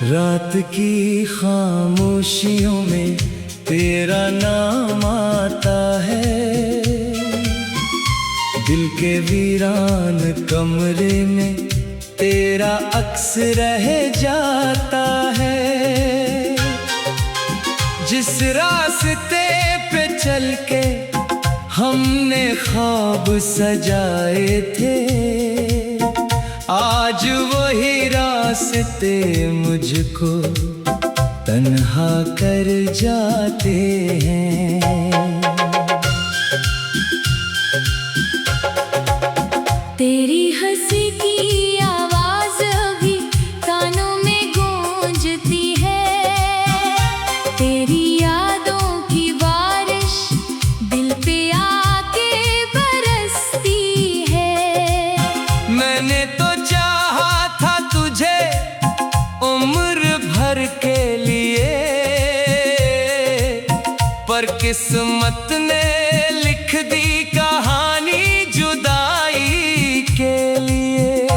रात की खामोशियों में तेरा नाम आता है, दिल के वीरान कमरे में तेरा अक्स रह जाता है। जिस रास्ते पे चल के हमने ख्वाब सजाए थे, आज वही रास्ते मुझको तन्हा कर जाते हैं। तेरी हंसी की आवाज अभी कानों में गूंजती है, तेरी यादों की बारिश दिल पे आके बरसती है। मैंने तो चाहा था तुझे उम्र भर के लिए, पर किस्मत ने लिख दी कहानी जुदाई के लिए।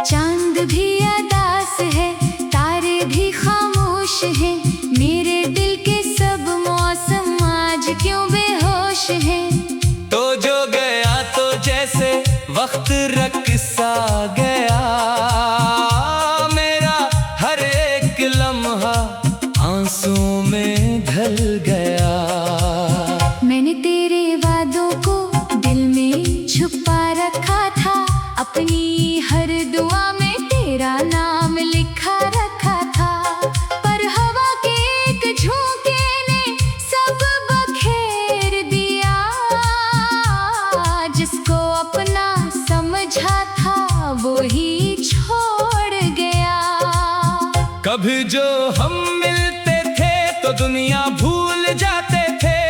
चांद भी उदास है, तारे भी खामोश हैं, मेरे दिल के सब मौसम आज क्यों बेहोश हैं। तो जो गया तो जैसे वक्त रक़्सा गया, मेरा हर एक लम्हा आंसुओं में ढल गया। मैंने तेरे वादों को दिल में छुपा रखा था, अपनी हर दुआ में तेरा नाम लिखा रखा था, पर हवा के एक झोंके ने सब बखेर दिया। जिसको अपना समझा था वो ही छोड़ गया। कभी जो हम मिलते थे तो दुनिया भूल जाते थे,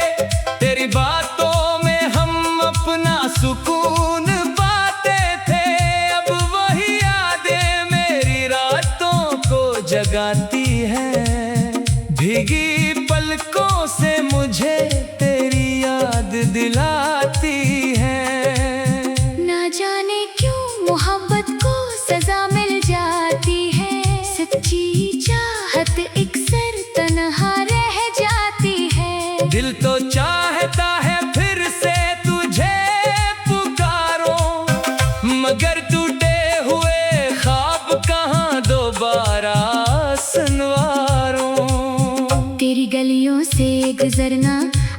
तेरी बातों में हम अपना सुकून पाते थे। अब वही यादें मेरी रातों को जगाती हैं, भीगी पलकों से मुझे तेरी याद दिलाती है। ना जाने क्यों मोहब्बत को सजा मिल जाती है, सच्ची चाहत अक्सर तन्हा रह जाती है। दिल तो चाहता है फिर से तुझे पुकारो, मगर टूटे हुए ख्वाब कहाँ दोबारा संवारूं। तेरी गलियों से गुजरना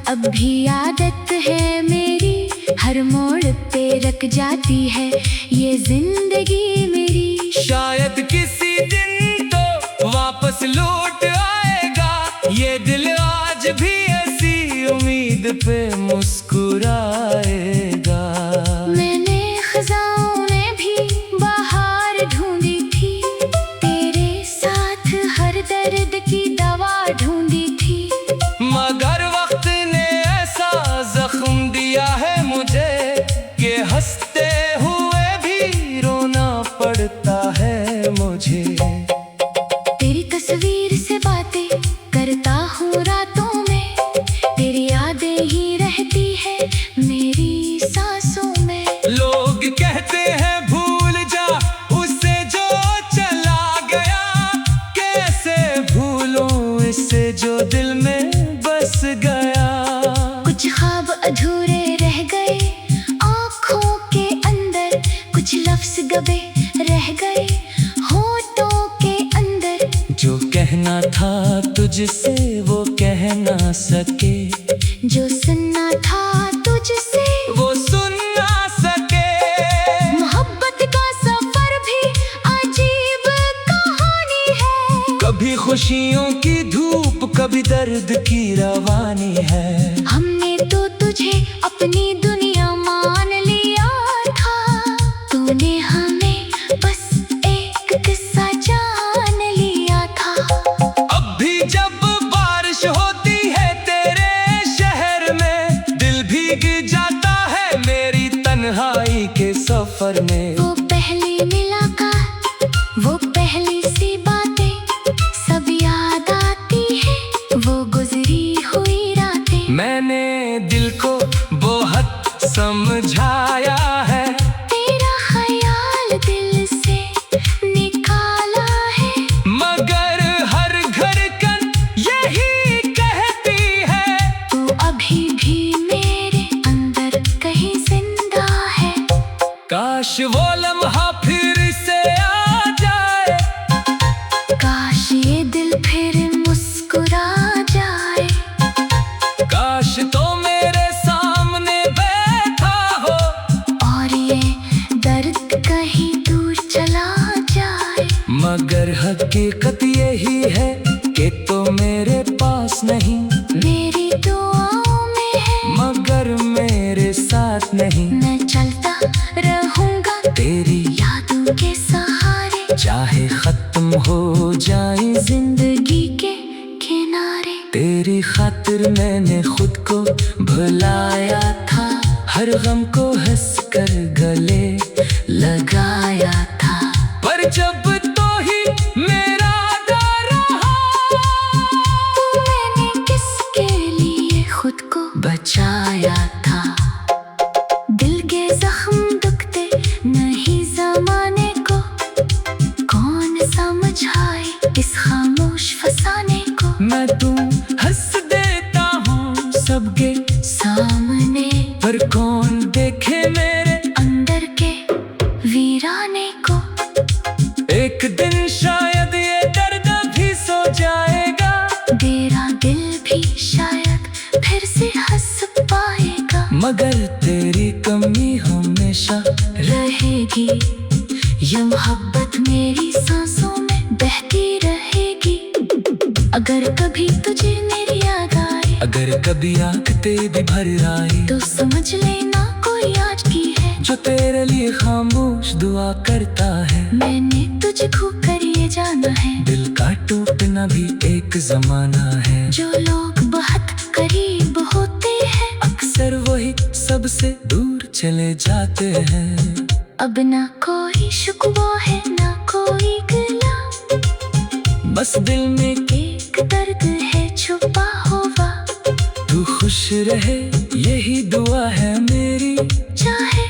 अब भी आदत है मेरी, हर मोड़ पे रख जाती है ये जिंदगी मेरी। शायद किसी दिन तो वापस लौट आएगा ये दिल, आज भी ऐसी उम्मीद पे मुस्कुराएगा। मैंने खज़ाओं में भी बाहर ढूंढी थी, तेरे साथ हर दर्द की दवा ढूंढी थी, मगर वक्त ने ऐसा जख्म दिया है मुझे कि हंसते हुए भी रोना पड़ता है मुझे। तेरी तस्वीर से बातें करता हूँ रातों में, तेरी यादें ही रहती है मेरी सांसों में। लोग कहते हैं भूल जा उसे जो चला गया, कैसे भूलूं इसे जो दिल में बस गया। कुछ ख्वाब अधूरे रह गए आँखों के अंदर, कुछ लफ्ज़ गबे रह गए होठों के अंदर। जो कहना था तुझसे वो कह ना सके, जो सुनना था तुझसे वो सुन ना सके। मोहब्बत का सफर भी अजीब कहानी है, कभी खुशियों की धूप कभी दर्द की रवानी है। हमने तो तुझे अपनी दुनिया मान लिया था, तूने हमें बस एक किस्सा जान लिया था। अब भी जब बारिश होती है तेरे शहर में, दिल भीग जाता है मेरी तन्हाई के सफर में। वो पहली मुलाकात, वो पहली सी बातें सब याद आती है, वो गुजरी हुई रातें। मैंने दिल को बहुत समझाया है, तेरा ख्याल दिल से निकाला है, मगर मगर हकीकत यही है कि तो मेरे पास नहीं, मेरी दुआओं में है मगर मेरे साथ नहीं। मैं चलता रहूंगा तेरी यादों के सहारे, चाहे खत्म हो जाए जिंदगी के किनारे। तेरी खातिर मैंने खुद को भुलाया था, हर गम को हंस कर गले लगाया था। पर जब तो ही मेरा डर रहा, मैंने किसके लिए खुद को बचाया था। दिल के जख्म दुखते नहीं जमाने को, कौन समझाए इस खामोश फसाने को। मैं तू हंस देता हूँ सबके सामने, पर कौन देखे मेरे अंदर के वीराने को। एक दिन शायद ये दर्द भी सो जाएगा, तेरा दिल भी शायद फिर से हंस पाएगा। मगर तेरी कमी हमेशा रहेगी, ये मोहब्बत मेरी सांसों में बहती रहेगी। अगर कभी तुझे मेरी याद आए, अगर कभी आँख तेरी भर आए, तो समझ लेना कोई आज की है जो तेरे लिए खामोश दुआ करता है। मैंने तुझको कर ये जाना है, दिल का टूटना भी एक जमाना है। जो लोग बहुत करीब होते हैं अक्सर वही सबसे दूर चले जाते हैं। अब ना कोई शिकवा है ना कोई गिला, बस दिल में एक दर्द है छुपा हुआ। तू खुश रहे यही दुआ है मेरी, चाहे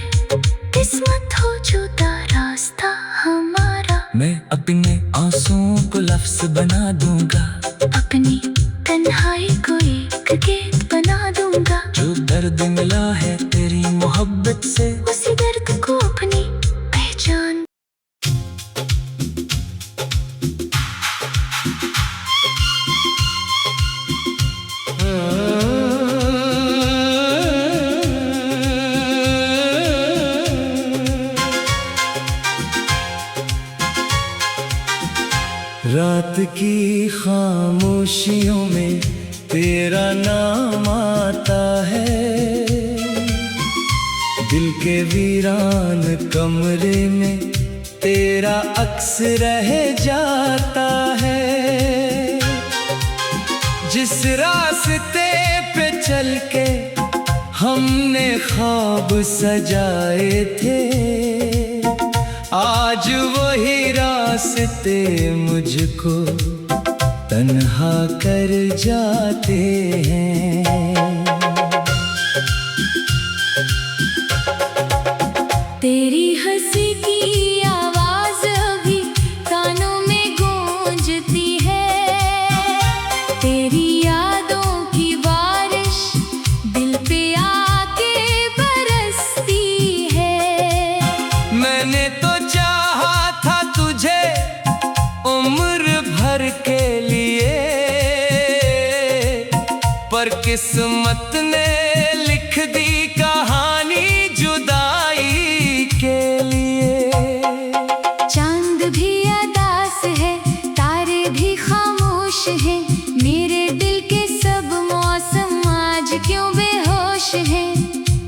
किस्मत हो जुदा रास्ता हमारा। मैं अपने आंसुओं को लफ्ज बना दूंगा, अपनी तन्हाई को एक गीत बना दूंगा। जो दर्द मिला है तेरी मोहब्बत से, उसी दर्द को अपनी पहचान। रात की खामोशियों में तेरा नाम आता है, दिल के वीरान कमरे में तेरा अक्स रह जाता है। जिस रास्ते पे चल के हमने ख्वाब सजाए थे, आज वही रास्ते मुझको तन्हा कर जाते हैं। तेरी हंसी की आवाज अभी कानों में गूंजती है, तेरी यादों की बारिश दिल पे आके बरसती है। मैंने तो चाहा था तुझे उम्र भर के लिए, पर किस्मत ने लिख दी कहानी जुदाई के लिए। चांद भी अदास है, तारे भी खामोश हैं, मेरे दिल के सब मौसम आज क्यों बेहोश हैं।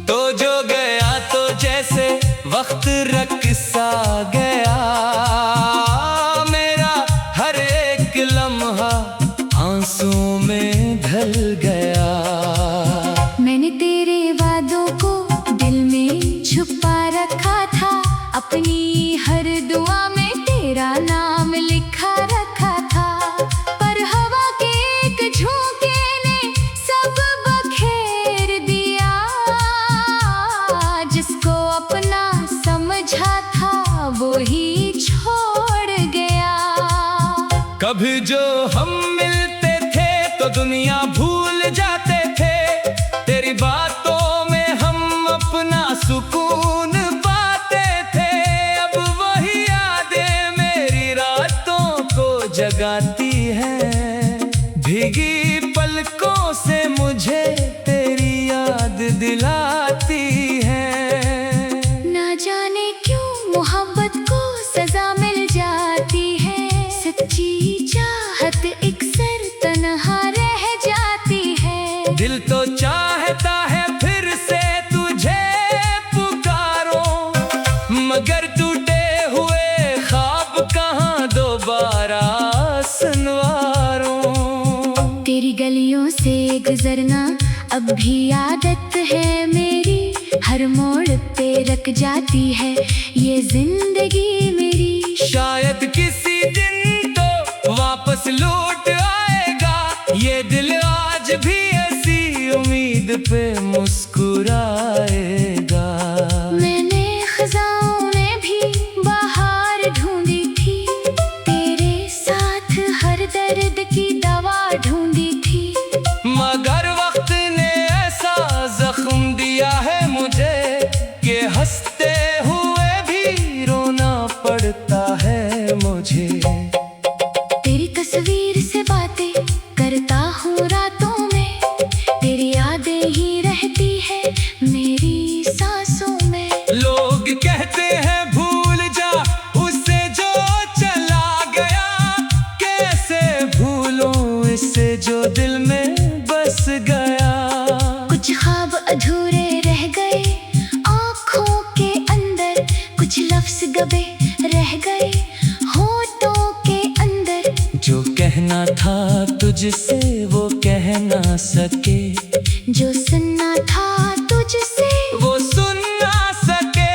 तो जो गया तो जैसे वक्त रक्सा गया, मेरा हर एक लम्हा आंसुओं में ढल गया। मैंने तेरे वादों को दिल में छुपा रखा था, अपनी हर दुआ में तेरा नाम लिखा रखा था। पर हवा के एक झोंके ने सब बखेर दिया, जिसको अपना समझा था वो ही छोड़ गया। कभी जो हम मिलते थे तो दुनिया भूल जाते थे, तेरी बातों में हम अपना सुकून पाते थे। अब वही यादें मेरी रातों को जगाती हैं, भीगी पलकों से मुझे तेरी याद दिलाती है। ना जाने क्यों मोहब्बत को सजा मिल जाती है, दिल तो चाहता है फिर से तुझे पुकारो, मगर टूटे हुए ख्वाब कहाँ दोबारा सुनवारो। तेरी गलियों से गुजरना अब भी आदत है मेरी, हर मोड़ पे रख जाती है ये जिंदगी मेरी। शायद किसी दिन तो वापस लौट आएगा ये दिल, आज भी ऐसी उम्मीद पे मुस्कुराएगा। मैंने खज़ाओं में भी बाहर ढूंढी थी, तेरे साथ हर दर्द की दवा ढूंढी थी, मगर वक्त ने ऐसा जख्म दिया है मुझे कि हंसते हुए भी रोना पड़ता है मुझे। तेरी तस्वीर से बातें करता हूँ रातों में, तेरी यादें ही रहती है मेरी सांसों में। लोग कहते हैं भूल जा उसे जो चला गया, कैसे भूलूं इसे जो दिल में बस गया। कुछ ख्वाब अधूरे रह गए आँखों के अंदर, कुछ लफ्ज़ गबे रह गए होठों के अंदर। जो कहना था तुझसे वो कह ना सके, जो सुनना था तुझसे वो सुन ना सके।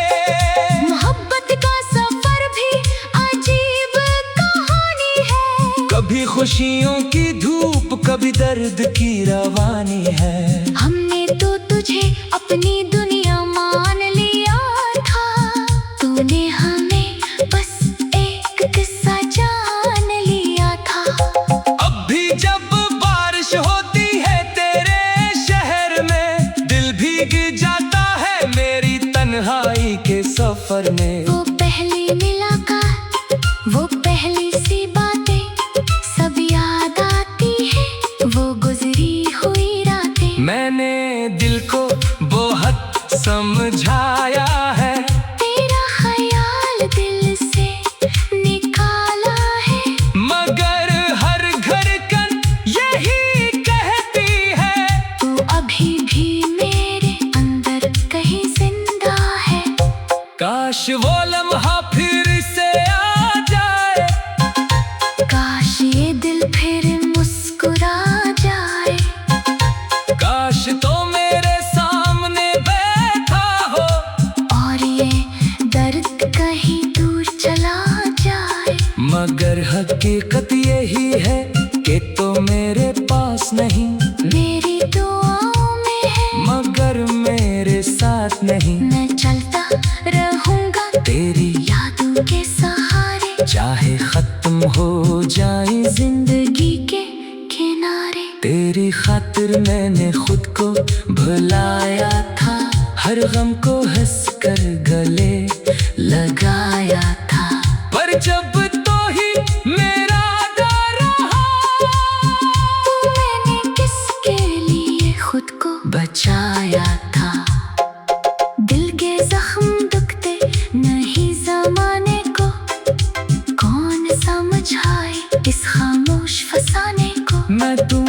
मोहब्बत का सफर भी अजीब कहानी है, कभी खुशियों की धूप कभी दर्द की रवानी है। हमने तो तुझे अपनी दुनिया मान लिया था, तूने हमें बस एक किस्सा जान लिया था। अब भी जब बारिश होती है तेरे शहर में, दिल भीग जाता है मेरी तन्हाई के सफर में। वो पहली मुलाकात, वो पहली सी बातें सब याद आती है, वो गुजरी हुई रातें। मैंने दिल को बहुत समझाया है, तेरा ख्याल दिल से निकाला है, मगर हर धड़कन यही कहती है तू अभी भी मेरे अंदर कहीं जिंदा है। काश वो लम्हा फिर से आ जाए, काश ये दिल फिर मुस्कुरा जाए, काश तो मेरे सामने बैठा हो और ये दर्द कहीं दूर चला जाए। मगर हकीकत यही है कि तो मेरे पास नहीं, मेरी दुआओं में है मगर मेरे साथ नहीं। मैं चलता रहूंगा तेरी यादों के सहारे, चाहे खत्म हो जाए जिंदगी के किनारे। तेरी खातिर मैंने खुद को भुलाया था, हर गम को हंस कर गले लगाया था, पर जब तो ही मेरा डर रहा, मैंने किसके लिए खुद को बचाया था। दिल के जख्म दुखते नहीं जमाने को, कौन समझाए इस खामोश फसाने को। मैं तू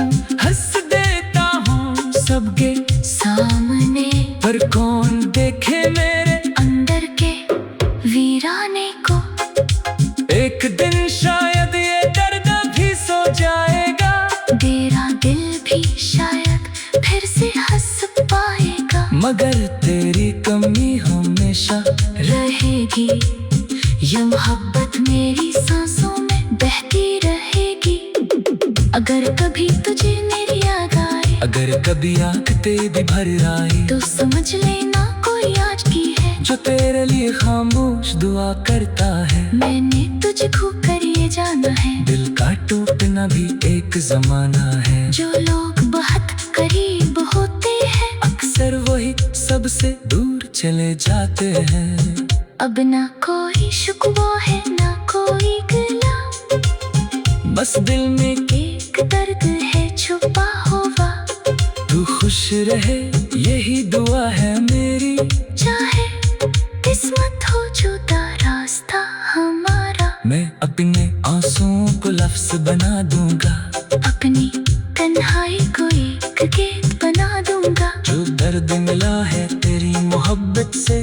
हंस देता हूँ सबके सामने पर कौन देखे मेरे अंदर के वीराने को। एक दिन शायद ये दर्द भी सो जाएगा, तेरा दिल भी शायद फिर से हंस पाएगा, मगर तेरी कमी हमेशा रहेगी ये मोहब्बत मेरी सांसों में बहती रहेगी। अगर कभी तुझे मेरी याद आए, अगर कभी आँख तेरी भर आए, तो समझ लेना कोई आज की है जो तेरे लिए खामोश दुआ करता है। मैंने तुझे खो कर ये जाना है, दिल का टूटना भी एक जमाना है। जो लोग बहुत करीब होते हैं अक्सर वही सबसे दूर चले जाते हैं। अब ना कोई शुक्वा है ना कोई गिला, बस दिल में एक दर्द है छुपा हुआ। तू खुश रहे यही दुआ है मेरी, चाहे किस्मत हो जुदा रास्ता हमारा। मैं अपने आंसुओं को लफ्ज बना दूंगा, अपनी तन्हाई को एक के बना दूंगा। जो दर्द मिला है तेरी मोहब्बत से